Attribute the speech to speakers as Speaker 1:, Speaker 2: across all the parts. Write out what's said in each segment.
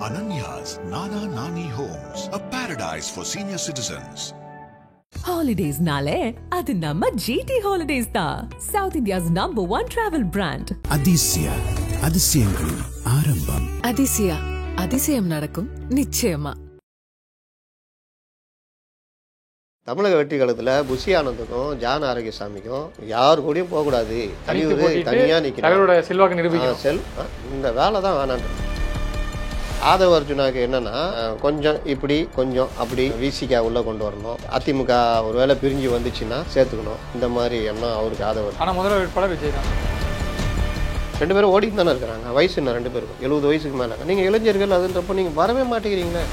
Speaker 1: Ananya's Nana Nani Homes, a paradise for senior citizens.
Speaker 2: Holidays nale adu namma GT Holidays da, South India's #1 travel brand.
Speaker 3: Athisaya அதிசயங்களின் ஆரம்பம்.
Speaker 2: அதிசயா அதிசயம் நடக்கும் நிச்சயமா.
Speaker 4: தமிழக வெற்றி காலத்துல புஷி ஆனந்துக்கும் ஜான் ஆரோக்கியசாமிக்கும் யாரு கூடயும் போகக்கூடாது, தனியா நிற்கணும், இந்த வேலை தான் வேணான்றது. ஆதவ அர்ஜுனாவுக்கு என்னன்னா கொஞ்சம் இப்படி கொஞ்சம் அப்படி விசிகா உள்ள கொண்டு வரணும், அதிமுக ஒரு வேளை பிரிஞ்சு வந்துச்சுன்னா சேர்த்துக்கணும், இந்த மாதிரி எண்ணம் அவருக்கு ஆதவ.
Speaker 5: ஆனால் முதல்ல வேட்பாளர் விஜய் தான்.
Speaker 4: ரெண்டு பேரும் ஓடிட்டு தானே இருக்கிறாங்க. வயசு என்ன ரெண்டு பேருக்கும் 70 வயசுக்கு மேலே. நீங்கள் இளைஞர்கள் அதுன்றப்போ நீங்கள் வரவே மாட்டேங்கிறீங்களே.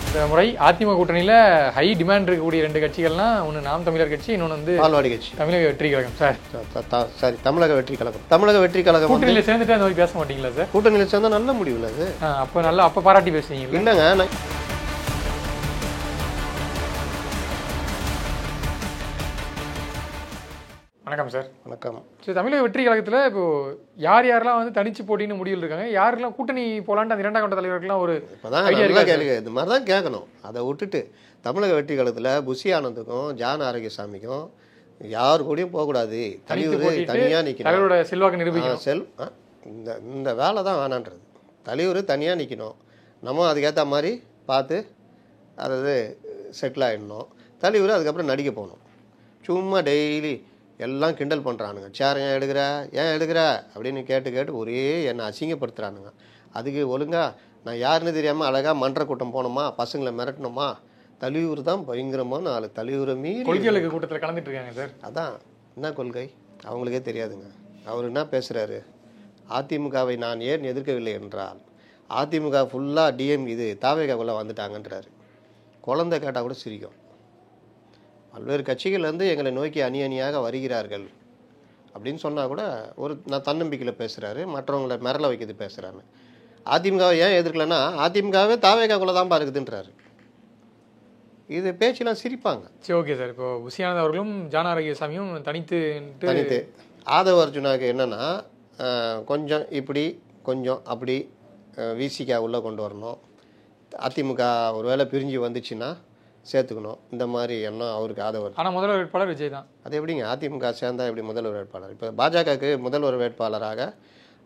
Speaker 5: இந்த முறை அதிமுக கூட்டணியில் ஹை டிமாண்ட் இருக்கக்கூடிய ரெண்டு கட்சிகள்லாம் ஒன்று நாம் தமிழர் கட்சி, இன்னொன்று வந்து
Speaker 4: பால்வாடி கட்சி.
Speaker 5: தமிழக வெற்றி கழகம் சார்.
Speaker 4: சரி, தமிழக வெற்றி கழகம். தமிழக வெற்றி கழகம்
Speaker 5: கூட்டணியில் சேர்ந்துட்டு அந்த மாதிரி பேச மாட்டீங்களா சார்?
Speaker 4: கூட்டணியில் சேர்ந்தா நல்ல முடியல அது.
Speaker 5: அப்போ பாராட்டி பேசுவீங்க
Speaker 4: இல்லைங்க.
Speaker 5: வணக்கம் சார்.
Speaker 4: வணக்கம்.
Speaker 5: சரி, தமிழக வெற்றி கழகத்தில் இப்போ யாரெல்லாம் வந்து தனிச்சு போட்டின்னு முடிவில் இருக்காங்க, யாரெல்லாம் கூட்டணி போலான்ட்டு அந்த இரண்டாம் கட்ட தலைவர்கள்லாம் ஒரு
Speaker 4: கேளுங்க. இது மாதிரி தான் கேட்கணும். அதை விட்டுட்டு தமிழக வெற்றி கழகத்தில் புஷி ஆனந்துக்கும் ஜான் ஆரோக்கியசாமிக்கும் யாரு கூடயும் போகக்கூடாது, தனியா நிற்கணும்,
Speaker 5: செல்வாக்கு நிரூபிக்கணும்,
Speaker 4: இந்த வேலை தான் வேணான்றது. தலைவர் தனியாக நிற்கணும், நம்ம அதுக்கேற்ற மாதிரி பார்த்து அதாவது செட்டில் ஆகிடணும். தலைவர் அதுக்கப்புறம் நடிக்க போகணும். சும்மா டெய்லி எல்லாம் கிண்டல் பண்ணுறானுங்க. சேர் ஏன் எடுக்கிற அப்படின்னு கேட்டு ஒரே என்னை அசிங்கப்படுத்துகிறானுங்க. அதுக்கு ஒழுங்காக நான் யாருன்னு தெரியாமல் அழகாக மன்ற கூட்டம் போனோமா, பசங்களை மிரட்டணுமா. தலைவர் தான் பயங்கரமான ஆள். தலைவரை மீறி
Speaker 5: கொள்கைகளுக்கு கூட்டத்தில் கலந்துட்டு இருக்காங்க சார்.
Speaker 4: அதான் என்ன கொள்கை அவங்களுக்கே தெரியாதுங்க. அவர் என்ன பேசுகிறாரு, அதிமுகவை நான் ஏன் எதிர்க்கவில்லை என்றால் அதிமுக ஃபுல்லாக டிஎம் தாவேகாக்குள்ளே வந்துட்டாங்கன்றாரு. குழந்தை கேட்டால் கூட சிரிக்கும். பல்வேறு கட்சிகள் வந்து எங்களை நோக்கி அணியாக வருகிறார்கள் அப்படின்னு சொன்னால் கூட ஒரு நான் தன்னம்பிக்கையில் பேசுகிறாரு, மற்றவங்களை மிரள வைக்கிறது பேசுகிறாரு. அதிமுகவை ஏன் எதிர்க்கலைன்னா அதிமுகவே தாவேகாக்குள்ளே தான் இருக்குதுன்றாரு. இது பேச்செல்லாம் சிரிப்பாங்க.
Speaker 5: சரி, ஓகே சார். இப்போ புஷி ஆனந்த் அவர்களும் ஜான் ஆரோக்கியசாமியும் தனித்து
Speaker 4: ஆதவ அர்ஜுனாவுக்கு என்னென்னா கொஞ்சம் இப்படி கொஞ்சம் அப்படி விசிகா உள்ளே கொண்டு வரணும், அதிமுக ஒரு வேளை பிரிஞ்சு வந்துச்சுன்னா சேர்த்துக்கணும், இந்த மாதிரி எண்ணம் அவருக்கு ஆதவர்.
Speaker 5: ஆனால் முதல்வர் வேட்பாளர் விஜய் தான்.
Speaker 4: அது எப்படிங்க அதிமுக சேர்ந்தா எப்படி முதல்வர் வேட்பாளர்? இப்போ பாஜகவுக்கு முதல்வர் வேட்பாளராக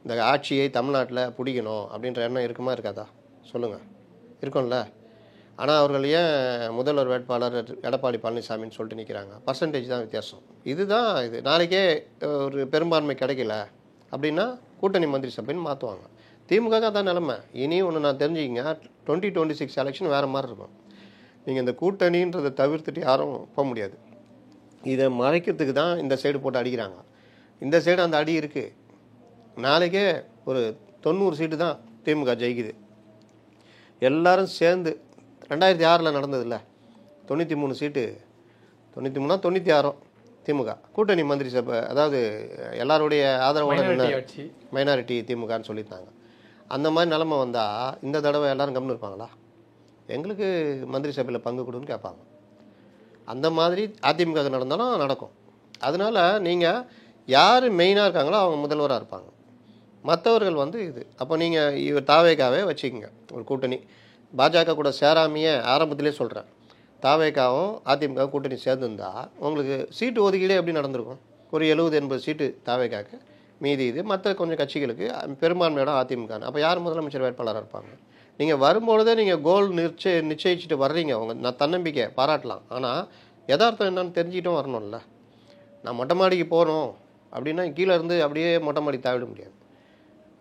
Speaker 4: இந்த ஆட்சியை தமிழ்நாட்டில் பிடிக்கணும் அப்படின்ற எண்ணம் இருக்குமா இருக்காதா சொல்லுங்கள்? இருக்கும்ல. ஆனால் அவர்கள் ஏன் முதல்வர் வேட்பாளர் எடப்பாடி பழனிசாமின்னு சொல்லிட்டு நிற்கிறாங்க? பர்சன்டேஜ் தான் வித்தியாசம். இதுதான் இது. நாளைக்கே ஒரு பெரும்பான்மை கிடைக்கல அப்படின்னா கூட்டணி மந்திரி சபைன்னு மாற்றுவாங்க. திமுக தான் நிலைமை. இனி ஒன்று நான் தெரிஞ்சுக்கிங்க, 2026 எலெக்ஷன் வேறு மாதிரி இருக்கும். நீங்கள் இந்த கூட்டணின்றதை தவிர்த்துட்டு யாரும் போக முடியாது. இதை மறைக்கிறதுக்கு தான் இந்த சைடு போட்டு அடிக்கிறாங்க. இந்த சைடு அந்த அடி இருக்குது. நாளைக்கே ஒரு 90 சீட்டு தான் திமுக ஜெயிக்குது. எல்லாரும் சேர்ந்து 2006 நடந்ததில்ல, 93 சீட்டு, 93 96 திமுக கூட்டணி மந்திரி சபை, அதாவது எல்லாருடைய ஆதரவோட மைனாரிட்டி திமுகன்னு சொல்லியிருந்தாங்க. அந்த மாதிரி நிலைமை வந்தால் இந்த தடவை எல்லோரும் கம்னு இருப்பாங்களா? எங்களுக்கு மந்திரி சபையில் பங்கு கொடுன்னு கேட்பாங்க. அந்த மாதிரி அதிமுக நடந்தாலும் நடக்கும். அதனால் நீங்கள் யார் மெயினாக இருக்காங்களோ அவங்க முதல்வராக இருப்பாங்க. மற்றவர்கள் வந்து இது. அப்போ நீங்கள் இவர் தாவேகாவே வச்சுக்கோங்க ஒரு கூட்டணி. பாஜக கூட சேராமையே ஆரம்பத்திலே சொல்கிறேன். தாவேகாவும் அதிமுக கூட்டணி சேர்ந்துருந்தா உங்களுக்கு சீட்டு ஒதுக்கீடே எப்படி நடந்திருக்கும்? ஒரு 70-80 சீட்டு தாவேகாவுக்கு, மீதி மற்ற கொஞ்சம் கட்சிகளுக்கு பெரும்பான்மையோட அதிமுக. அப்போ யார் முதலமைச்சர் வேட்பாளராக இருப்பாங்க? நீங்கள் வரும்பொழுதே நீங்கள் கோல் நிச்சயிச்சுட்டு வர்றீங்க. நான் தன்னம்பிக்கை பாராட்டலாம். ஆனால் யதார்த்தம் என்னன்னு தெரிஞ்சுக்கிட்டும் வரணும்ல. நான் மொட்டை மாடிக்கு போகணும் அப்படின்னா கீழே இருந்து அப்படியே மொட்டை மாடி தாவிட முடியாது.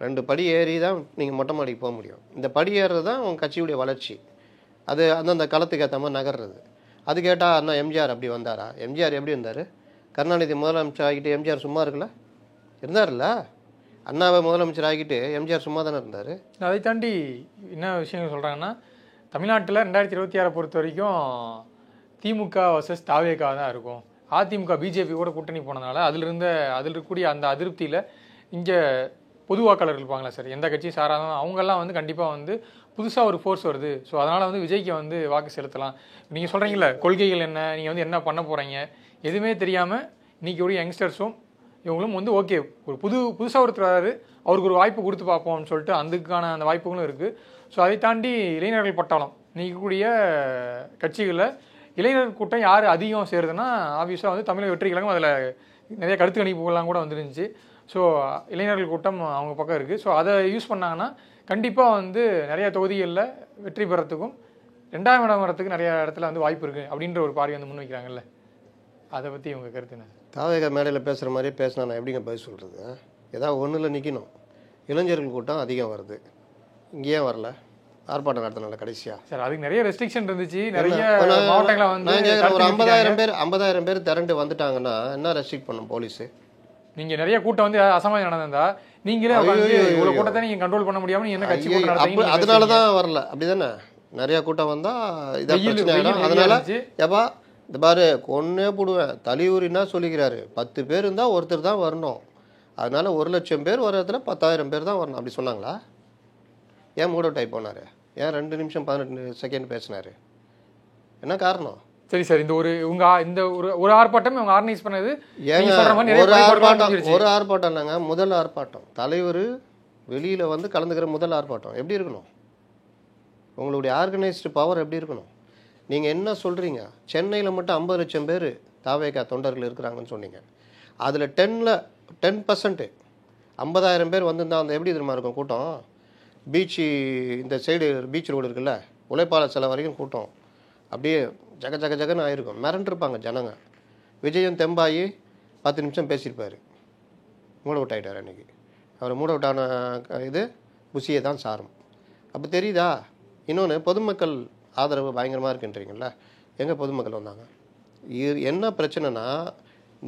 Speaker 4: 2 படி ஏறி தான் நீங்கள் மொட்டை மாடிக்கு போக முடியும். இந்த படி ஏறுறது தான் உங்கள் கட்சியுடைய வளர்ச்சி. அது அந்தந்த காலத்துக்கு ஏற்ற மாதிரி நகர்றது. அது கேட்டால் அண்ணா எம்ஜிஆர் அப்படி வந்தாரா? எம்ஜிஆர் எப்படி இருந்தார்? கருணாநிதி முதலமைச்சர் ஆகிட்டு எம்ஜிஆர் சும்மா இருக்குல்ல? இருந்தார்ல. அண்ணாவை முதலமைச்சர் ஆகிட்டு எம்ஜிஆர் சும்மா தானே இருந்தார்.
Speaker 5: அதை தாண்டி என்ன விஷயங்கள் சொல்கிறாங்கன்னா, தமிழ்நாட்டில் 2026 பொறுத்த வரைக்கும் திமுக வர்சஸ் தாவேகா தான் இருக்கும். அதிமுக பிஜேபி கூட கூட்டணி போனதுனால அதில் இருக்கக்கூடிய அந்த அதிருப்தியில் இங்கே பொது வாக்காளர்கள் இருப்பாங்களா சார், எந்த கட்சியும் சாராதான் அவங்கெல்லாம் வந்து கண்டிப்பாக வந்து புதுசாக ஒரு ஃபோர்ஸ் வருது. ஸோ அதனால் வந்து விஜய்க்கு வந்து வாக்கு செலுத்தலாம். நீங்கள் சொல்கிறீங்களே கொள்கைகள் என்ன, நீங்கள் வந்து என்ன பண்ண போகிறீங்க, எதுவுமே தெரியாமல் இன்றைக்கி ஒரு யங்ஸ்டர்ஸும் இவங்களும் வந்து ஓகே ஒரு புதுசாக ஒருத்தர் வராரு, அவருக்கு ஒரு வாய்ப்பு கொடுத்து பார்ப்போம்னு சொல்லிட்டு அதுக்கான அந்த வாய்ப்புகளும் இருக்குது. ஸோ அதை தாண்டி இளைஞர்கள் பட்டாளம் நீக்கக்கூடிய கட்சிகளில் இளைஞர் கூட்டம் யார் அதிகம் சேருதுன்னா ஆப்வியஸாக வந்து தமிழக வெற்றி கழகம் அதில் நிறைய கருத்து கணிப்புகள்லாம் கூட வந்துருந்துச்சு. ஸோ இளைஞர்கள் கூட்டம் அவங்க பக்கம் இருக்குது. ஸோ அதை யூஸ் பண்ணாங்கன்னா கண்டிப்பாக வந்து நிறைய தொகுதிகளில் வெற்றி பெறத்துக்கும் 2ஆம் இடம் வரத்துக்கு நிறைய இடத்துல வந்து வாய்ப்பு இருக்குது அப்படின்ற ஒரு பார்வை வந்து முன் வைக்கிறாங்கல்ல, அதை பற்றி இவங்க கருத்து என்ன?
Speaker 4: தாவேக மேடையில் பேசுகிற மாதிரியே பேசினா நான் எப்படிங்க பதில் சொல்கிறது? ஏதாவது ஒன்றில் நிற்கணும். இளைஞர்கள் கூட்டம் அதிகம் வருது, இங்கேயே வரல, ஆர்ப்பாட்டம் நடத்தினால கடைசியாக
Speaker 5: சார் அதுக்கு நிறைய ரெஸ்ட்ரிக்ஷன் இருந்துச்சு. நிறைய மாவட்டங்களை வந்து
Speaker 4: ஒரு 50,000 பேர் திரண்டு வந்துட்டாங்கன்னா என்ன ரெஸ்ட்ரிக்ட் பண்ணும் போலீஸு?
Speaker 5: நீங்க நிறைய கூட்டம் வந்து அசமாதானம் நடந்தா நீங்களே இவ்வளவு கூட்டத்தை நீங்க கண்ட்ரோல் பண்ண முடியாம நீங்க என்ன கட்சி கூட்டம் நடத்துறீங்க?
Speaker 4: அதனாலதான் வரல, அப்படிதானே? நிறைய கூட்டம் வந்தா இதான் பிரச்சனை ஆயிடும். அதனால எப்பா இந்த பாரு கொன்னே போடுவேன் தலையூரின்னா சொல்லிக்கிறாரு, 10 பேர் இருந்தா ஒருத்தர் தான் வரணும், அதனால 1,00,000 பேர் வர இடத்துல 10,000 பேர் தான் வரணும் அப்படி சொன்னாங்களா? ஏன் மூட் அவுட் ஆகி போனாரு? ஏன் 2 நிமிஷம் 18 செகண்ட் பேசினாரு? என்ன காரணம்?
Speaker 5: சரி சார், இந்த ஒரு ஆர்ப்பாட்டம் இவங்க ஆர்கனைஸ் பண்ணது
Speaker 4: ஒரு ஆர்ப்பாட்டம் இல்லைங்க, முதல் ஆர்ப்பாட்டம். தலைவர் வெளியில வந்து கலந்துக்கிற முதல் ஆர்ப்பாட்டம் எப்படி இருக்கணும்? உங்களுடைய ஆர்கனைஸ்டு பவர் எப்படி இருக்கணும்? நீங்க என்ன சொல்றீங்க? சென்னையில் மட்டும் 50 லட்சம் பேர் தாவேகா தொண்டர்கள் இருக்கிறாங்கன்னு சொன்னீங்க. அதுல 10% 50,000 பேர் வந்திருந்தா அந்த எப்படி தெரியுமா இருக்கும் கூட்டம்? பீச்சு இந்த சைடு பீச் ரோடு இருக்குல்ல, உழைப்பாளர் சில வரைக்கும் கூட்டம் அப்படியே ஜகன்னு ஆயிருக்கும், மிரண்டிருப்பாங்க ஜனங்க. விஜயம் தெம்பாயி 10 நிமிஷம் பேசியிருப்பார், மூட் அவுட் ஆகிட்டார். அன்றைக்கி அவர் மூட் அவுட் ஆன இது புசியை தான் சாரும். அப்போ தெரியுதா? இன்னொன்று, பொதுமக்கள் ஆதரவு பயங்கரமாக இருக்குன்றீங்கள, எங்கே பொதுமக்கள் வந்தாங்க? என்ன பிரச்சனைனா,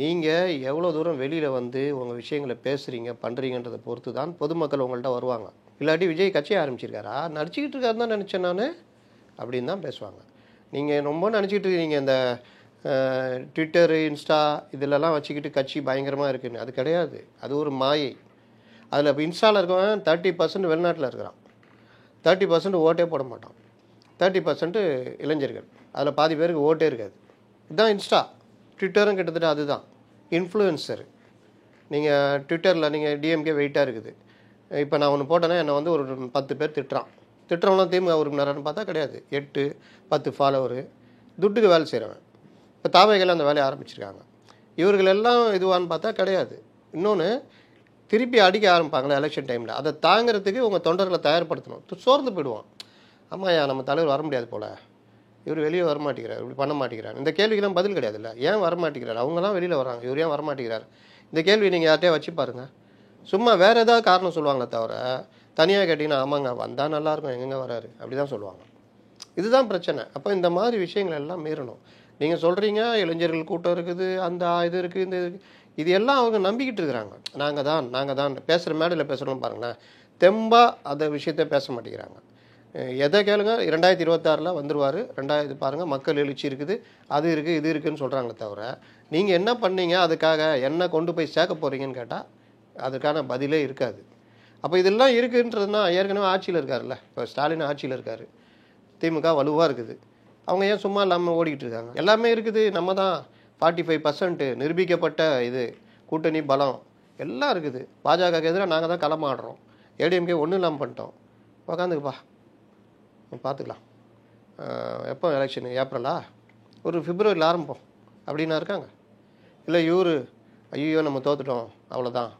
Speaker 4: நீங்கள் எவ்வளோ தூரம் வெளியில் வந்து உங்கள் விஷயங்களை பேசுகிறீங்க பண்ணுறீங்கன்றதை பொறுத்து தான் பொதுமக்கள் உங்கள்கிட்ட வருவாங்க. இல்லாட்டி விஜய் கட்சியை ஆரம்பிச்சிருக்காரா, நடிச்சிக்கிட்டு இருக்காரு தான் நினச்சேன் நான் அப்படின்னு தான் பேசுவாங்க. நீங்கள் ரொம்ப நினச்சிக்கிட்டு இருக்கீங்க இந்த ட்விட்டரு இன்ஸ்டா இதிலெல்லாம் வச்சுக்கிட்டு கட்சி பயங்கரமாக இருக்குன்னு. அது கிடையாது, அது ஒரு மாயை. அதில் இப்போ இன்ஸ்டாவில் இருக்கவன் 30% வெளிநாட்டில் இருக்கிறான், 30% ஓட்டே போட மாட்டான், 30% இளைஞர்கள், அதில் பாதி பேருக்கு ஓட்டே இருக்காது. இதுதான் இன்ஸ்டா. ட்விட்டரும் கிட்டத்தட்ட அதுதான் இன்ஃப்ளூயன்சரு. நீங்கள் ட்விட்டரில் நீங்கள் டிஎம்கே வெயிட்டாக இருக்குது, இப்போ நான் ஒன்று போட்டேன்னா என்னை வந்து ஒரு 10 பேர் திட்டுறவங்களாம் திமுக உறுப்பினர்னு பார்த்தா கிடையாது. 8-10 ஃபாலோவரு, துட்டுக்கு வேலை செய்கிறவன். இப்போ தாவேகள் அந்த வேலையை ஆரம்பிச்சிருக்காங்க. இவர்கள் எல்லாம் இதுவான்னு பார்த்தா கிடையாது. இன்னொன்று, திருப்பி அடிக்க ஆரம்பிப்பாங்களே எலெக்ஷன் டைமில், அதை தாங்கிறதுக்கு உங்கள் தொண்டர்களை தயார்படுத்தணும். சோர்ந்து போயிடுவான். ஆமாயா நம்ம தலைவர் வர முடியாது போல், இவர் வெளியே வரமாட்டேங்கிறார், இப்படி பண்ண மாட்டேங்கிறார். இந்த கேள்விக்கெல்லாம் பதில் கிடையாது. இல்லை, ஏன் வரமாட்டேங்கிறார்? அவங்க தான் வெளியில் வராங்க, இவர் ஏன் வரமாட்டேங்கிறார்? இந்த கேள்வி நீங்கள் யார்கிட்டயே வச்சு பாருங்கள். சும்மா வேறு ஏதாவது காரணம் சொல்லுவாங்களே தவிர, தனியாக கேட்டிங்கன்னா ஆமாங்க வந்தால் நல்லாயிருக்கும் எங்கெங்கே வராரு அப்படி தான் சொல்லுவாங்க. இதுதான் பிரச்சனை. அப்போ இந்த மாதிரி விஷயங்கள் எல்லாம் மீறணும். நீங்கள் சொல்கிறீங்க இளைஞர்கள் கூட்டம் இருக்குது, அந்த இது இருக்குது, இந்த இருக்குது, இது எல்லாம் அவங்க நம்பிக்கிட்டு இருக்கிறாங்க. நாங்கள் தான் பேசுகிற மேடையில் பேசுகிறோம் பாருங்களேன், தெம்பாக அந்த விஷயத்தை பேச மாட்டேங்கிறாங்க. எதை கேளுங்க, 2026 வந்துடுவார், 2000 பாருங்கள் மக்கள் எழுச்சி இருக்குது, அது இருக்குது இது இருக்குதுன்னு சொல்கிறாங்களே தவிர, நீங்கள் என்ன பண்ணீங்க அதுக்காக, என்ன கொண்டு போய் சேர்க்க போகிறீங்கன்னு கேட்டால் அதுக்கான பதிலே இருக்காது. அப்போ இதெல்லாம் இருக்குன்றதுனா ஏற்கனவே ஆட்சியில் இருக்காருல்ல, இப்போ ஸ்டாலின் ஆட்சியில் இருக்கார், திமுக வலுவாக இருக்குது, அவங்க ஏன் சும்மா இல்லாமல் ஓடிக்கிட்டு இருக்காங்க? எல்லாமே இருக்குது. நம்ம தான் 45% நிரூபிக்கப்பட்ட இது கூட்டணி பலம் எல்லாம் இருக்குது. பாஜகவுக்கு எதிராக நாங்கள் தான் களமாடுறோம், ஏடிஎம்கே ஒன்றும் இல்லாமல் பண்ணிட்டோம். உக்காந்துக்குப்பா பார்த்துக்கலாம், எப்போ எலெக்ஷனு, ஏப்ரலா, ஒரு பிப்ரவரியில் ஆரம்பம் அப்படின்னா இருக்காங்க. இல்லை இவர் ஐயோ நம்ம தோத்துட்டோம் அவ்வளோதான்,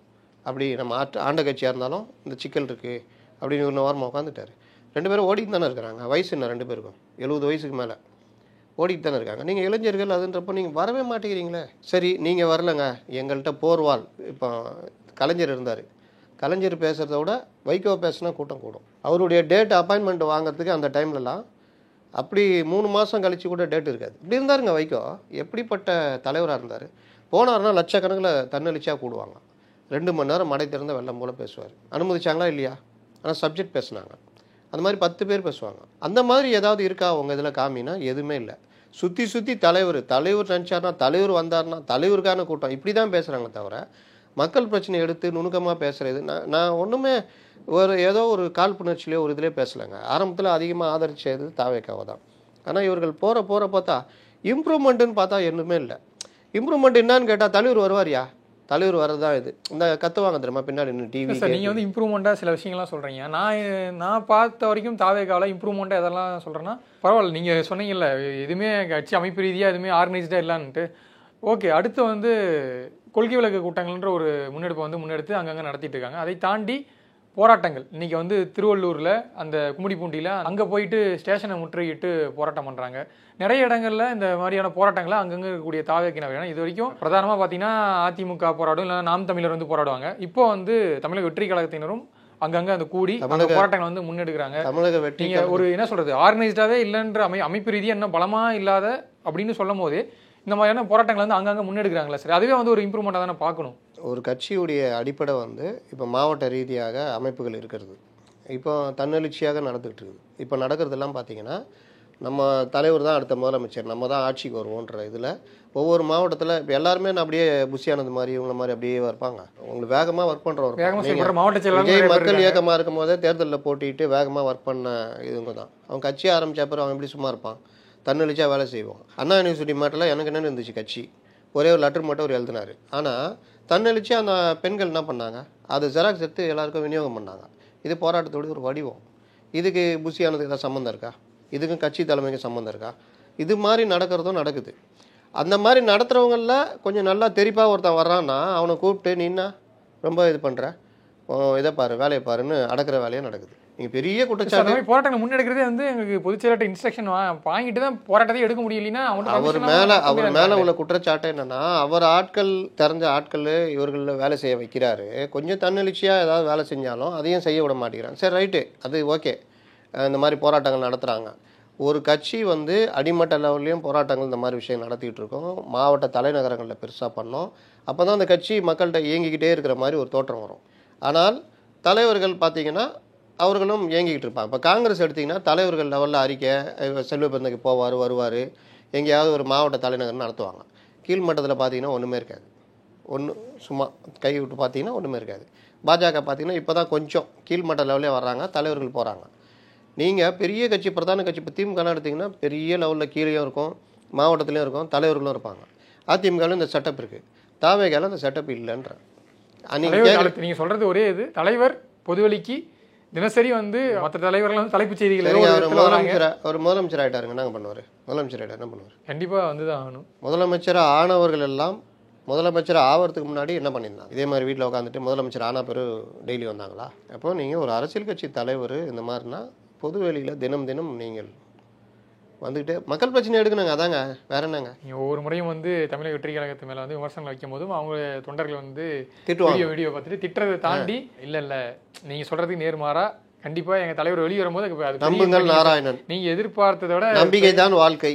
Speaker 4: அப்படி நம்ம ஆண்ட கட்சியாக இருந்தாலும் இந்த சிக்கல் இருக்குது அப்படின்னு 1 வாரமாக உட்காந்துட்டார். 2 பேரும் ஓடிட்டு தானே இருக்கிறாங்க. வயசு என்ன 2 பேருக்கும்? 70 வயசுக்கு மேலே ஓடிட்டு தானே இருக்காங்க. நீங்கள் இளைஞர்கள் அதுன்றப்போ நீங்கள் வரவே மாட்டேங்கிறீங்களே. சரி நீங்கள் வரலைங்க, எங்கள்கிட்ட போர்வால் இப்போ கலைஞர் இருந்தார், கலைஞர் பேசுகிறத விட வைகோ பேசுனா கூட்டம் கூடும். அவருடைய டேட் அப்பாயின்மெண்ட் வாங்கிறதுக்கு அந்த டைம்லலாம் அப்படி 3 மாதம் கழித்து கூட டேட் இருக்காது. இப்படி இருந்தாருங்க வைகோ. எப்படிப்பட்ட தலைவராக இருந்தார். போனார்னா லட்சக்கணக்கில் தன்னெழுச்சியாக கூடுவாங்க. 2 மணி நேரம் மடை திறந்த வெள்ளம் போல் பேசுவார். அனுமதிச்சாங்களா இல்லையா? ஆனால் சப்ஜெக்ட் பேசுனாங்க. அந்த மாதிரி 10 பேர் பேசுவாங்க. அந்த மாதிரி ஏதாவது இருக்கா உங்கள் இதில் காமினா? எதுவுமே இல்லை. சுற்றி தலைவர் நினச்சார்னா, தலைவர் வந்தார்னா தலைவருக்கான கூட்டம் இப்படி தான் பேசுகிறாங்க தவிர, மக்கள் பிரச்சனை எடுத்து நுணுக்கமாக பேசுகிறது நான் ஒன்றுமே ஏதோ ஒரு காழ்ப்புணர்ச்சியிலே ஒரு இதிலே பேசலைங்க. ஆரம்பத்தில் அதிகமாக ஆதரிச்சது தாவேக்காவை தான். ஆனால் இவர்கள் போகிற பார்த்தா இம்ப்ரூவ்மெண்ட்டுன்னு பார்த்தா ஒன்றுமே இல்லை. இம்ப்ரூவ்மெண்ட் என்னான்னு கேட்டால் தலைவர் வருவாரியா? தலைவர் வர்றது தான் இது. இந்த கத்துவாங்க தெரியுமா பின்னாடி டிவி.
Speaker 5: சார் நீங்கள் வந்து இம்ப்ரூவ்மெண்ட்டாக சில விஷயங்கள்லாம் சொல்கிறீங்க. நான் பார்த்த வரைக்கும் தாவேகாவில் இம்ப்ரூவ்மெண்ட்டாக எதெல்லாம் சொல்கிறேன்னா, பரவாயில்ல நீங்கள் சொன்னீங்கல்ல எதுவுமே கட்சி அமைப்பு ரீதியாக எதுவுமே ஆர்கனைஸ்டாக இல்லைன்ட்டு. ஓகே, அடுத்து வந்து கொள்கை விளக்க கூட்டங்கள்ன்ற ஒரு முன்னெடுப்பை வந்து முன்னெடுத்து அங்கங்கே நடத்திட்டு இருக்காங்க. அதை தாண்டி போராட்டங்கள் இன்றைக்கி வந்து திருவள்ளூரில் அந்த கும்மிடிப்பூண்டியில் அங்கே போயிட்டு ஸ்டேஷனை முற்றுகையிட்டு போராட்டம் பண்ணுறாங்க. நிறைய இடங்களில் இந்த மாதிரியான போராட்டங்களை அங்கங்கே இருக்கக்கூடிய தாவேக்கினர். ஏன்னா இது வரைக்கும் பிரதானமாக பார்த்தீங்கன்னா அதிமுக போராடும், இல்லை நாம் தமிழர் வந்து போராடுவாங்க. இப்போ வந்து தமிழக வெற்றி கழகத்தினரும் அங்கங்கே அந்த கூடி போராட்டங்களை வந்து முன்னெடுக்கிறாங்க.
Speaker 4: தமிழக வெற்றி
Speaker 5: நீங்கள் ஒரு என்ன சொல்கிறது ஆர்கனைஸ்டாகவே இல்லைன்ற அமைப்பு ரீதியாக இன்னும் பலமாக இல்லாத அப்படின்னு சொல்லும் போது இந்த மாதிரியான போராட்டங்கள் வந்து அங்கங்கே முன்னெடுக்கிறாங்களா சார்? அதுவே வந்து ஒரு இம்ப்ரூவ்மெண்ட்டாக தானே பார்க்கணும்.
Speaker 4: ஒரு கட்சியுடைய அடிப்படை வந்து இப்போ மாவட்ட ரீதியாக அமைப்புகள் இருக்கிறது. இப்போ தன்னெழுச்சியாக நடந்துகிட்டு இருக்குது. இப்போ நடக்கிறதெல்லாம் பார்த்தீங்கன்னா நம்ம தலைவர் தான் அடுத்த முதலமைச்சர், நம்ம தான் ஆட்சிக்கு வருவோன்ற இதில் ஒவ்வொரு மாவட்டத்தில் இப்போ எல்லாருமே நான் அப்படியே புஷியானது மாதிரி இவங்கள மாதிரி அப்படியே இருப்பாங்க. உங்களுக்கு வேகமாக ஒர்க் பண்ணுறவங்க
Speaker 5: மாவட்ட
Speaker 4: விஜய் மக்கள் இயக்கமாக இருக்கும் போதே தேர்தலில் போட்டிட்டு வேகமாக ஒர்க் பண்ண இதுங்க தான். அவன் கட்சி ஆரம்பித்த அப்புறம் அவன் எப்படி சும்மா இருப்பான், தன்னெழுச்சியாக வேலை செய்வான். அண்ணா யூனிவர்சிட்டி மாட்டில் எனக்கு என்னென்னு இருந்துச்சு, கட்சி ஒரே ஒரு லெட்டர் மட்டும் ஒரு எழுதினார். ஆனால் தன்னெழுச்சி அந்த பெண்கள் என்ன பண்ணாங்க, அது ஜெராக்ஸ் எடுத்து எல்லாருக்கும் விநியோகம் பண்ணாங்க. இது போராட்டத்தோடைய ஒரு வடிவம். இதுக்கு புஷியானதுக்கு ஏதாவது சம்மந்தம் இருக்கா? இதுக்கும் கட்சி தலைமைக்கு சம்மந்தம் இருக்கா? இது மாதிரி நடக்கிறதும் நடக்குது. அந்த மாதிரி நடத்துகிறவங்களில் கொஞ்சம் நல்லா தெரிப்பாக ஒருத்தன் வர்றான்னா அவனை கூப்பிட்டு நீன்னா ரொம்ப இது பண்ணுற இதை பாரு வேலையை பாருன்னு அடக்கிற வேலையாக நடக்குது. நீங்கள் பெரிய குற்றச்சாட்டு
Speaker 5: போராட்டங்கள் முன்னெடுக்கிறதே வந்து எங்களுக்கு பொதுச்செயலாளர் இன்ஸ்ட்ரக்ஷன் வாங்கிட்டு தான் போராட்டத்தை எடுக்க முடியலைன்னா
Speaker 4: அவர் மேலே உள்ள குற்றச்சாட்டு என்னன்னா, அவர் ஆட்கள் தெரிஞ்ச ஆட்கள் இவர்களில் வேலை செய்ய வைக்கிறாரு. கொஞ்சம் தன்னெழுச்சியாக ஏதாவது வேலை செஞ்சாலும் அதையும் செய்ய விட மாட்டேங்கிறாங்க. சரி ரைட்டு, அது ஓகே. இந்த மாதிரி போராட்டங்கள் நடத்துகிறாங்க. ஒரு கட்சி வந்து அடிமட்ட லெவல்லையும் போராட்டங்கள் இந்த மாதிரி விஷயம் நடத்திக்கிட்டு இருக்கோம். மாவட்ட தலைநகரங்களில் பெருசாக பண்ணோம். அப்போ தான் அந்த கட்சி மக்கள்கிட்ட இயங்கிக்கிட்டே இருக்கிற மாதிரி ஒரு தோற்றம் வரும். ஆனால் தலைவர்கள் பார்த்திங்கன்னா அவர்களும் இயங்கிக்கிட்டு இருப்பாங்க. இப்போ காங்கிரஸ் எடுத்திங்கன்னா தலைவர்கள் லெவலில் அறிக்கை, செல்வ பெருந்தகைக்கு போவார் வருவார், எங்கேயாவது ஒரு மாவட்ட தலைநகர் நடத்துவாங்க. கீழ்மட்டத்தில் பார்த்திங்கன்னா ஒன்றுமே இருக்காது. சும்மா கை விட்டு பார்த்திங்கன்னா ஒன்றுமே இருக்காது. பாஜக பார்த்திங்கன்னா இப்போ தான் கொஞ்சம் கீழ்மட்ட லெவலே வர்றாங்க, தலைவர்கள் போகிறாங்க. நீங்கள் பெரிய கட்சி பிரதான கட்சி இப்போ திமுக எடுத்திங்கன்னா பெரிய லெவலில் கீழேயும் இருக்கும், மாவட்டத்துலேயும் இருக்கும், தலைவர்களும் இருப்பாங்க. அதிமுகவில் இந்த செட்டப் இருக்குது, தாவேகால அந்த செட்டப் இல்லைன்ற.
Speaker 5: நீங்கள் சொல்கிறது ஒரே இது, தலைவர் பொதுவெளிக்கு தினசரி வந்து மற்ற தலைவர்கள் வந்து தலைப்புச் செய்திகள்
Speaker 4: ஒரு முதலமைச்சர் ஆகிட்டாருங்க, என்ன பண்ணுவார்? முதலமைச்சர் ஆகிட்டார் என்ன பண்ணுவார்?
Speaker 5: கண்டிப்பாக வந்து தான் ஆகணும்.
Speaker 4: முதலமைச்சராக ஆனவர்கள் எல்லாம் முதலமைச்சர் ஆகிறதுக்கு முன்னாடி என்ன பண்ணியிருந்தாங்க? இதே மாதிரி வீட்டில் உட்காந்துட்டு முதலமைச்சர் ஆன பிறகு டெய்லி வந்தாங்களா? அப்போது நீங்கள் ஒரு அரசியல் கட்சி தலைவர் இந்த மாதிரினா பொதுவெளியில் தினம் தினம் நீங்கள் வந்துட்டு மக்கள் பிரச்சனை எடுக்கணுங்க. அதாங்க, வேற என்னங்க?
Speaker 5: நீங்கள் ஒவ்வொரு முறையும் வந்து தமிழக வெற்றி கழகத்து மேலே வந்து விமர்சனங்கள் வைக்கும் போதும் அவங்க தொண்டர்கள் வந்து வீடியோ பார்த்துட்டு திட்டுறதை தாண்டி இல்லை நீங்கள் சொல்கிறதுக்கு நேர்மாறா கண்டிப்பாக எங்கள் தலைவர் வெளியே வரும்போது
Speaker 4: நம்புங்கள் நாராயணன்,
Speaker 5: நீங்கள் எதிர்பார்த்ததை விட
Speaker 4: நம்பிக்கை தான் வாழ்க்கை,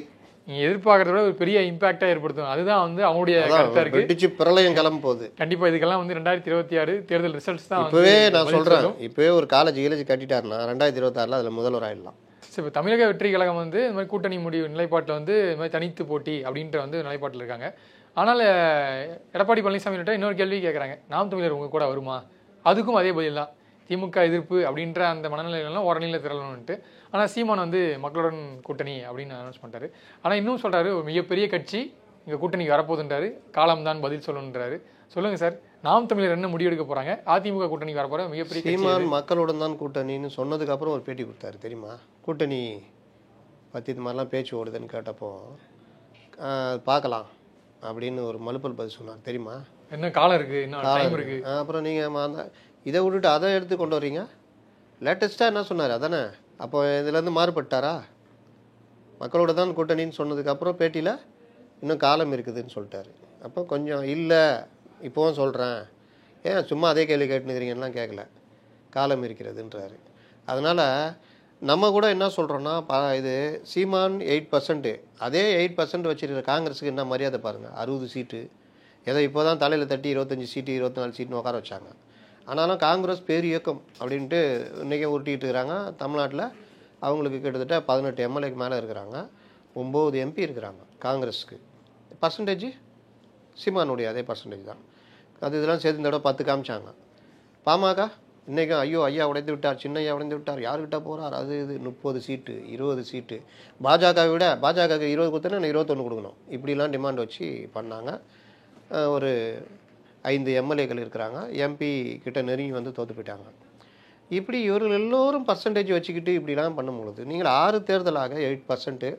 Speaker 5: நீங்கள் எதிர்பார்க்கறத விட ஒரு பெரிய இம்பாக்டாக ஏற்படுத்தும். அதுதான் வந்து அவங்களுடைய கருத்தாக இருக்குது.
Speaker 4: பிரளயம் கிளம்ப போகுது.
Speaker 5: கண்டிப்பாக இதுக்கெல்லாம் வந்து 2026 தேர்தல் ரிசல்ட்ஸ் தான்.
Speaker 4: இப்போவே நான் சொல்கிறேன், இப்போவே ஒரு காலேஜ் கட்டிட்டாருன்னா 2026 அதில் முதல்வர் ஆயிடலாம்.
Speaker 5: இப்போ தமிழக வெற்றி கழகம் வந்து இந்த மாதிரி கூட்டணி முடிவு நிலைப்பாட்டில் வந்து இது மாதிரி தனித்து போட்டி அப்படின்ற வந்து நிலைப்பாட்டில் இருக்காங்க. ஆனால் எடப்பாடி பழனிசாமிகிட்ட இன்னொரு கேள்வி கேட்குறாங்க, நாம் தமிழர் உங்கள் கூட வருமா? அதுக்கும் அதே பதில் தான், திமுக எதிர்ப்பு அப்படின்ற அந்த மனநிலையெல்லாம் ஓரணியில் திரளணும்ன்ட்டு. ஆனால் சீமான் வந்து மக்களுடன் கூட்டணி அப்படின்னு அனௌன்ஸ் பண்ணிட்டாரு. ஆனால் இன்னும் சொல்கிறாரு, ஒரு மிகப்பெரிய கட்சி இங்கே கூட்டணிக்கு வரப்போகுதுன்றாரு, காலம்தான் பதில் சொல்லணுன்றாரு. சொல்லுங்கள் சார், நாம் தமிழர் என்ன முடிவெடுக்க போகிறாங்க? அதிமுக கூட்டணிக்கு வரப்போகிற மிகப்பெரிய
Speaker 4: சீமான் மக்களுடன் தான் கூட்டணின்னு சொன்னதுக்கப்புறம் ஒரு பேட்டி கொடுத்தாரு தெரியுமா? கூட்டணி பற்றி இது மாதிரிலாம் பேச்சு ஓடுதுன்னு கேட்டப்போ பார்க்கலாம் அப்படின்னு ஒரு மலுப்பல் பதில் சொன்னார் தெரியுமா?
Speaker 5: என்ன காலம் இருக்குது, என்ன டைம் இருக்குது.
Speaker 4: அப்புறம் நீங்கள் இதை விட்டுட்டு அதை எடுத்து கொண்டு வரீங்க. லேட்டஸ்ட்டாக என்ன சொன்னார் அதானே? அப்போ இதுலேருந்து மாறுபட்டாரா? மக்களோட தான் கூட்டணின்னு சொன்னதுக்கப்புறம் பேட்டியில் இன்னும் காலம் இருக்குதுன்னு சொல்லிட்டாரு. அப்போ கொஞ்சம் இல்லை இப்போவும் சொல்கிறேன், ஏன் சும்மா அதே கேள்வி கேட்டுனுக்கிறீங்கலாம் கேட்கல, காலம் இருக்கிறதுன்றாரு. அதனால் நம்ம கூட என்ன சொல்கிறோன்னா, இது சீமான் 8%, அதே 8% வச்சுருக்கிற காங்கிரஸுக்கு என்ன மரியாதை பாருங்கள். 60 சீட்டு ஏதோ இப்போ தான் தலையில் தட்டி 25 சீட்டு 24 சீட்டுன்னு உட்கார வச்சாங்க. ஆனாலும் காங்கிரஸ் பேர் இயக்கம் அப்படின்ட்டு இன்றைக்கி உருட்டிகிட்டு இருக்கிறாங்க. தமிழ்நாட்டில் அவங்களுக்கு கிட்டத்தட்ட 18 எம்எல்ஏக்கு மேலே இருக்கிறாங்க, 9 எம்பி இருக்கிறாங்க காங்கிரஸுக்கு. பர்சன்டேஜ் சீமானுடைய அதே பர்சன்டேஜ் தான். அது இதெல்லாம் சேர்த்து இந்த தடவை 10 காமிச்சாங்க. பாமக இன்றைக்கும் ஐயோ ஐயா உடைந்து விட்டார், சின்ன ஐயா உடைந்து விட்டார், யாருக்கிட்ட போகிறார், அது இது 30 சீட்டு 20 சீட்டு. பாஜகவை விட பாஜகவுக்கு 20 கொடுத்தோன்னா 21 கொடுக்கணும், இப்படிலாம் டிமாண்ட் வச்சு பண்ணாங்க. ஒரு 5 எம்எல்ஏக்கள் இருக்கிறாங்க, எம்பி கிட்ட நெருங்கி வந்து தோற்று போயிட்டாங்க. இப்படி இவர்கள் எல்லோரும் பர்சன்டேஜ் வச்சுக்கிட்டு இப்படிலாம் பண்ணும்பொழுது நீங்கள் 6 தேர்தலாக 8%.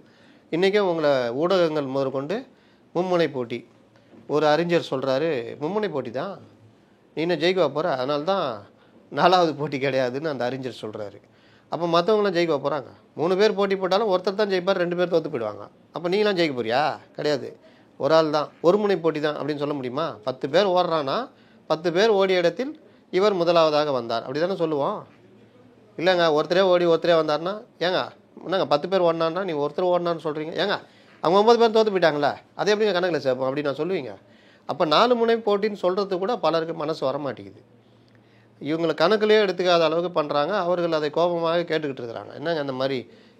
Speaker 4: இன்றைக்கும் உங்களை ஊடகங்கள் முதற்கொண்டு மும்முனை போட்டி, ஒரு அறிஞர் சொல்கிறாரு மும்முனை போட்டி தான், நீ என்ன ஜெயிக்க போகிற, அதனால தான் 4வது போட்டி கிடையாதுன்னு அந்த அறிஞர் சொல்கிறாரு. அப்போ மற்றவங்களாம் ஜெயிக்க போகிறாங்க. 3 பேர் போட்டி போட்டாலும் ஒருத்தர் தான் ஜெயிப்பார், 2 பேர் தோற்று போயிடுவாங்க. அப்போ நீங்களாம் ஜெயிக்க போறியா? கிடையாது, ஒரு ஆள் தான், ஒரு முனை போட்டி தான் அப்படின்னு சொல்ல முடியுமா? 10 பேர் ஓடுறான்னா 10 பேர் ஓடிய இடத்தில் இவர் முதலாவதாக வந்தார், அப்படி தானே சொல்லுவோம். இல்லைங்க ஒருத்தரே ஓடி ஒருத்தரே வந்தார்னா, ஏங்க என்னங்க 10 பேர் ஓடினான்னா நீ ஒருத்தர் ஓடினான்னு சொல்கிறீங்க, ஏங்க அவங்க 9 பேர் தோற்று போயிட்டாங்களே, அதே எப்படிங்க கணக்கில் சேர்ப்போம் அப்படின்னு நான் சொல்லுவீங்க. அப்போ 4 முனை போட்டின்னு சொல்கிறது கூட பலருக்கு மனசு வர மாட்டேங்குது. இவங்களை கணக்குலேயே எடுத்துக்காத அளவுக்கு பண்ணுறாங்க. அவர்கள் அதை கோபமாக கேட்டுக்கிட்டு இருக்கிறாங்க, என்னங்க அந்த மாதிரி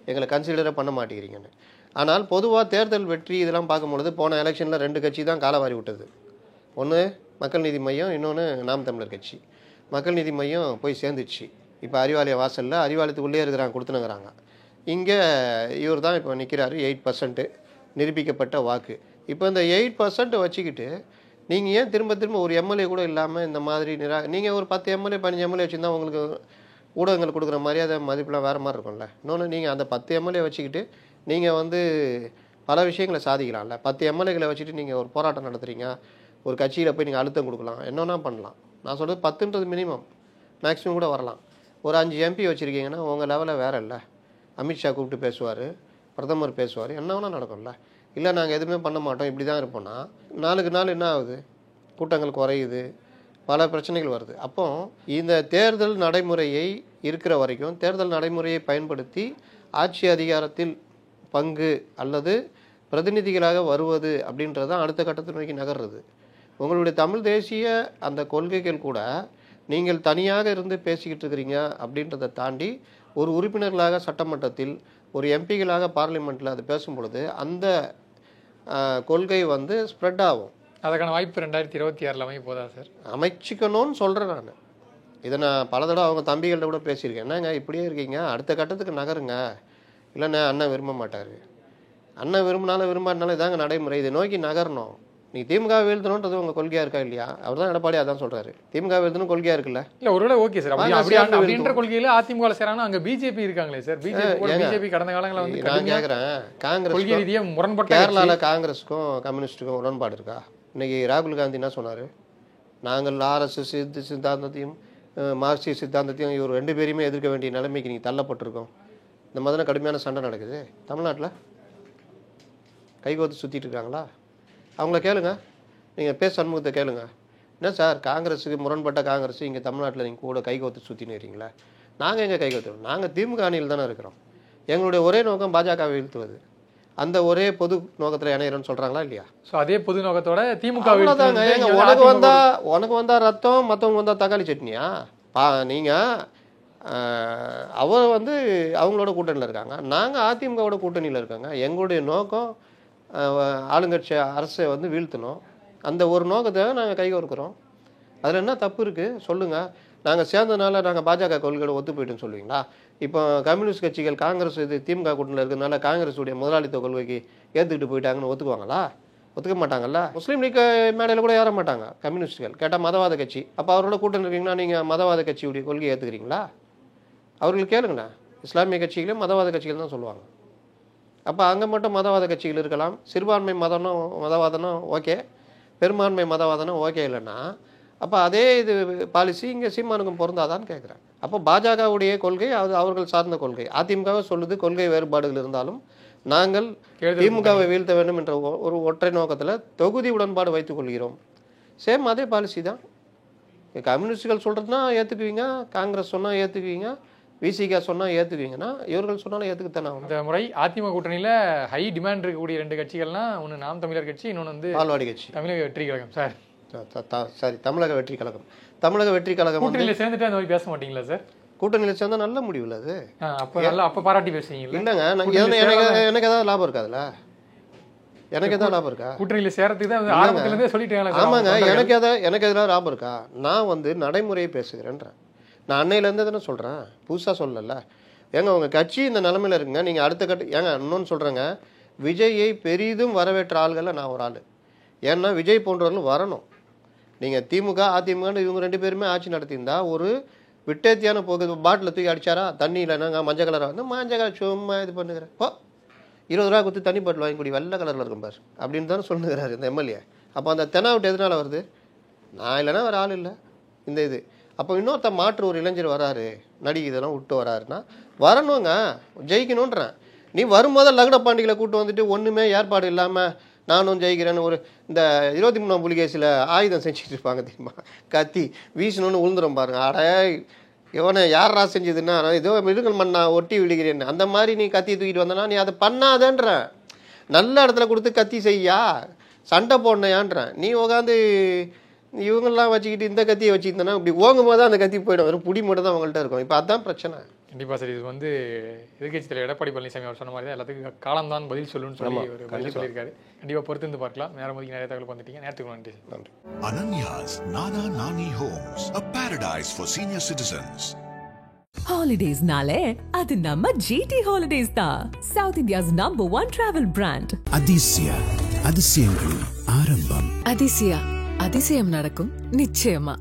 Speaker 4: எங்களை கன்சிடரே பண்ண மாட்டேங்கிறீங்கன்னு. ஆனால் பொதுவாக தேர்தல் வெற்றி இதெல்லாம் பார்க்கும்பொழுது போன எலெக்ஷனில் 2 கட்சி தான் காலவாரி விட்டது. ஒன்று மக்கள் நீதி மையம், இன்னொன்று நாம் தமிழர் கட்சி. மக்கள் நீதி மையம் போய் சேர்ந்துச்சு. இப்போ அறிவாலய வாசலில் அறிவாலயத்துக்குள்ளே இருக்கிறாங்க, கொடுத்துனுங்கிறாங்க. இங்கே இவர் தான் இப்போ நிற்கிறாரு, 8% நிரூபிக்கப்பட்ட வாக்கு. இப்போ இந்த 8% வச்சுக்கிட்டு நீங்கள் ஏன் திரும்ப திரும்ப ஒரு எம்எல்ஏ கூட இல்லாமல் இந்த மாதிரி நீங்கள் ஒரு 10 எம்எல்ஏ 15 எம்எல்ஏ வச்சுருந்தா உங்களுக்கு ஊடகங்கள் கொடுக்குற மரியாதை மதிப்பெலாம் வேறு மாதிரி இருக்கும்ல. இன்னொன்று நீங்கள் அந்த 10 எம்எல்ஏ வச்சுக்கிட்டு நீங்கள் வந்து பல விஷயங்களை சாதிக்கலாம்ல. 10 எம்எல்ஏக்களை வச்சுட்டு நீங்கள் ஒரு போராட்டம் நடத்துகிறீங்க, ஒரு கட்சியில் போய் நீங்கள் அழுத்தம் கொடுக்கலாம், என்னன்னா பண்ணலாம். நான் சொல்கிறது 10ன்றது மினிமம், மேக்ஸிமம் கூட வரலாம். ஒரு 5 எம்பி வச்சுருக்கீங்கன்னா உங்கள் லெவலில் வேறு இல்லை. அமித்ஷா கூப்பிட்டு பேசுவார், பிரதமர் பேசுவார், என்ன வேணால் நடக்கும்ல. இல்லை நாங்கள் எதுவுமே பண்ண மாட்டோம் இப்படி தான் இருப்போம்னா நாளுக்கு நாள் என்ன ஆகுது, கூட்டங்கள் குறையுது, பல பிரச்சனைகள் வருது. அப்போ இந்த தேர்தல் நடைமுறையை இருக்கிற வரைக்கும் தேர்தல் நடைமுறையை பயன்படுத்தி ஆட்சி அதிகாரத்தில் பங்கு அல்லது பிரதிநிதிகளாக வருவது அப்படின்றது தான் அடுத்த கட்டத்தை நோக்கி நகர்றது. உங்களுடைய தமிழ் தேசிய அந்த கொள்கைகள் கூட நீங்கள் தனியாக இருந்து பேசிக்கிட்டு இருக்கிறீங்க அப்படின்றத தாண்டி ஒரு உறுப்பினர்களாக சட்டமன்றத்தில் ஒரு எம்பிகளாக பார்லிமெண்ட்டில் அது பேசும் பொழுது அந்த கொள்கை வந்து ஸ்ப்ரெட் ஆகும்.
Speaker 5: அதுக்கான வாய்ப்பு 2026 அமைய போதா சார்?
Speaker 4: அமைச்சிக்கணும்னு சொல்கிறேன் நான். இதை நான் பல தடவை அவங்க தம்பிகள்கிட்ட கூட பேசியிருக்கேன். என்னங்க இப்படியே இருக்கீங்க, அடுத்த கட்டத்துக்கு நகருங்க. இல்லைண்ணே அண்ணன் விரும்ப மாட்டார், அண்ணன் விரும்பினாலும் விரும்பாட்டினாலும் இதாங்க நடைமுறை, இதை நோக்கி நகரணும். நீ திமுக வீழ்த்தணுன்றது உங்கள் கொள்கையாக இருக்கா இல்லையா? அவர் தான் எடப்பாடி அதான் சொல்கிறாரு, திமுக வீழ்த்தணும் கொள்கையாக இருக்குல்ல.
Speaker 5: இல்லை ஒருவேளை ஓகே சார், அப்படின்ற கொள்கையில் அதிமுக சேராங்கன்னா அங்கே பிஜேபி இருக்காங்களே சார். பிஜேபி கடந்த காலங்களில் வந்து நான் கேட்குறேன், காங்கிரஸ் கொள்கை ரீதியாக முரண்பட்ட
Speaker 4: கேரளாவில் காங்கிரஸுக்கும் கம்யூனிஸ்ட்டுக்கும் உடன்பாடு இருக்கா? இன்னைக்கு ராகுல் காந்தி என்ன சொன்னார், நாங்கள் ஆர்எஸ்எஸ் சித்தாந்தத்தையும் மார்க்சிய சித்தாந்தத்தையும் இவர் 2 பேரையுமே எதிர்க்க வேண்டிய நிலைமைக்கு நீங்கள் தள்ளப்பட்டிருக்கோம். இந்த மாதிரி கடுமையான சண்டை நடக்குது தமிழ்நாட்டில். கைகோத்து சுற்றிட்டு இருக்காங்களா? அவங்கள கேளுங்க, நீங்கள் பேச சண்முகத்தை கேளுங்க. என்ன சார் காங்கிரஸுக்கு முரண்பட்ட காங்கிரஸ் இங்கே தமிழ்நாட்டில் நீங்கள் கூட கைகோத்து சுற்றின்னு இருக்கீங்களா? நாங்கள் எங்கே கைகோத்துறோம்? நாங்கள் திமுக அணியில் தானே இருக்கிறோம். எங்களுடைய ஒரே நோக்கம் பாஜகவை வீழ்த்துவது. அந்த ஒரே பொது நோக்கத்தில் இணையறோன்னு சொல்கிறாங்களா இல்லையா?
Speaker 5: ஸோ அதே பொது நோக்கத்தோட திமுக
Speaker 4: தாங்க. உனக்கு வந்தால் ரத்தம், மற்றவங்க வந்தால் தக்காளி சட்னியா? நீங்கள் அவர் வந்து அவங்களோட கூட்டணியில் இருக்காங்க, நாங்கள் அதிமுகவோட கூட்டணியில் இருக்காங்க. எங்களுடைய நோக்கம் ஆளுங்கட்சி அரசை வந்து வீழ்த்தணும். அந்த ஒரு நோக்கத்தை நாங்கள் கைகோர்க்கிறோம். அதில் என்ன தப்பு இருக்குது சொல்லுங்கள். நாங்கள் சேர்ந்ததுனால நாங்கள் பாஜக கொள்கையோட ஒத்து போயிட்டுன்னு சொல்லுவீங்களா? இப்போ கம்யூனிஸ்ட் கட்சிகள் காங்கிரஸ் இது திமுக கூட்டணியில் இருக்கிறதுனால காங்கிரஸுடைய முதலாளித்துவ கொள்கைக்கு ஏற்றுக்கிட்டு போயிட்டாங்கன்னு ஒத்துக்குவாங்களா? ஒத்துக்க மாட்டாங்கல்ல. முஸ்லீம் லீக் மேடையில் கூட ஏற மாட்டாங்க கம்யூனிஸ்டுகள். கேட்டால் மதவாத கட்சி. அப்போ அவரோட கூட்டணி இருக்கீங்கன்னா நீங்கள் மதவாத கட்சியுடைய கொள்கையை ஏற்றுக்கிறீங்களா? அவர்கள் கேளுங்கண்ணா. இஸ்லாமிய கட்சிகளும் மதவாத கட்சிகள் தான் சொல்லுவாங்க. அப்போ அங்கே மட்டும் மதவாத கட்சிகள் இருக்கலாம், சிறுபான்மை மதவாதனும் ஓகே, பெரும்பான்மை மதவாதனும் ஓகே இல்லைன்னா அப்போ அதே இது பாலிசி இங்கே சீமானுக்கும் பொருந்தாதான்னு கேட்குறேன். அப்போ பாஜகவுடைய கொள்கை அது அவர்கள் சார்ந்த கொள்கை. அதிமுகவை சொல்லுது கொள்கை வேறுபாடுகள் இருந்தாலும் நாங்கள் திமுகவை வீழ்த்த வேண்டும் என்ற ஒரு ஒற்றை நோக்கத்தில் தொகுதி உடன்பாடு வைத்துக் கொள்கிறோம். சேம் அதே பாலிசி தான். கம்யூனிஸ்டுகள் சொல்கிறதுனா ஏற்றுக்குவீங்க, காங்கிரஸ் சொன்னால் ஏற்றுக்குவீங்க, விசிகா சொன்னால் ஏற்றுக்குவீங்கன்னா இவர்கள் சொன்னாலும் ஏற்றுக்குத்தானே.
Speaker 5: இந்த முறை அதிமுக கூட்டணியில் ஹை டிமாண்ட் இருக்கக்கூடிய 2 கட்சிகள்லாம் ஒன்று நாம் தமிழர் கட்சி, இன்னொன்று வந்து
Speaker 4: பால்வாடி கட்சி,
Speaker 5: தமிழக வெற்றி கழகம். சார்
Speaker 4: சாரி தமிழக வெற்றி கழகம். தமிழக வெற்றி கழகம்
Speaker 5: கூட்டணியில் சேர்ந்துட்டு அந்த மாதிரி பேச மாட்டீங்களா சார்?
Speaker 4: கூட்டணியில் சேர்ந்தால் நல்ல முடிவில் அது.
Speaker 5: அப்போ பாராட்டி பேசுவீங்களா?
Speaker 4: இல்லைங்க, எனக்கு ஏதாவது லாபம் இருக்காதுல்ல. எனக்கு எதாவது லாபம் இருக்கா?
Speaker 5: கூட்டணியில் சேர்றதுக்கு தான் ஆரம்பத்துலேருந்தே சொல்லிட்டேன்.
Speaker 4: ஆமாங்க, எனக்கு எதாவது லாபம் இருக்கா? நான் வந்து நடைமுறையை பேசுகிறேன்றேன். நான் அன்னையிலேருந்து தானே சொல்கிறேன், புதுசாக சொல்லல. ஏங்க உங்கள் கட்சி இந்த நிலமையில் இருக்குங்க, நீங்கள் அடுத்த ஏங்க இன்னொன்று சொல்கிறேங்க, விஜயை பெரிதும் வரவேற்ற ஆள்களில் நான் ஒரு ஆள். ஏன்னா விஜய் போன்றவர்கள் வரணும். நீங்கள் திமுக அதிமுக இவங்க 2 பேருமே ஆட்சி நடத்தியிருந்தா ஒரு விட்டேத்தியான போகுது. பாட்டில் தூக்கி அடிச்சாரா, தண்ணி இல்லைனாங்க மஞ்சள் கலராக வந்து மஞ்சள் கலர் சும்மா இது பண்ணுகிறேன். இப்போ 20 ரூபா கொடுத்து தண்ணி பாட்டில் வாங்கி கூடி வெள்ளை கலரில் இருக்கும் பாரு அப்படின்னு தானே சொல்லுகிறாரு இந்த எம்எல்ஏ. அப்போ அந்த தெனாவட்டு எதனால் வருது? நான் இல்லைன்னா வேறு ஆள் இல்லை இந்த இது. அப்போ இன்னொருத்த மாற்று ஒரு இளைஞர் வராரு, நடிகை இதெல்லாம் விட்டு வராருன்னா வரணுங்க, ஜெயிக்கணுன்றேன். நீ வரும்போது லகுடப்பாண்டிகளை கூப்பிட்டு வந்துட்டு ஒன்றுமே ஏற்பாடு இல்லாமல் நானும் ஜெயிக்கிறேன்னு ஒரு இந்த 23ஆம் புலிகேசில் ஆயுதம் செஞ்சுட்டு இருப்பாங்க தெரியுமா, கத்தி வீசணும்னு உழுந்துரும் பாருங்க. அட இவனை யாரா செஞ்சதுன்னா ஏதோ இருக்கணும் நான் ஒட்டி விடுகிறேன்னு அந்த மாதிரி நீ கத்தி தூக்கிட்டு வந்தனா நீ அதை பண்ணாதன்ற. நல்ல இடத்துல கொடுத்து கத்தி செய்யா, சண்டை போடணையான்றேன். நீ உட்காந்து இவங்கெல்லாம் வச்சுக்கிட்டு இந்த கத்தியை வச்சுக்கிட்டனா இப்படி ஓங்கும் போது அந்த கத்தி போயிடும், வெறும் புடி மட்டும் தான் அவங்கள்ட்ட இருக்கும். இப்போ அதுதான் பிரச்சனை.
Speaker 5: கண்டிப்பாக சார். இது வந்து எதிர்கட்சி தலைவர் எடப்பாடி பழனிசாமி அவர் சொன்ன மாதிரி தான் எல்லாத்துக்கும் காலம் தான் பதில் சொல்லுன்னு சொல்லி ஒரு பதில் சொல்லியிருக்காரு. கண்டிப்பாக பொறுத்து இருந்து பார்க்கலாம். நேரம் ஒதுக்கி நிறைய தகவல் வந்துட்டீங்க. நேரத்துக்கு நன்றி.
Speaker 4: நன்றி.
Speaker 1: Ananya's Nana Nani Homes, a paradise for senior citizens.
Speaker 2: Holidays nale adu namma GT Holidays da, South India's #1 travel brand.
Speaker 3: அதிசயங்களின் ஆரம்பம்.
Speaker 6: அதிசயம் நடக்கும் நிச்சயமா.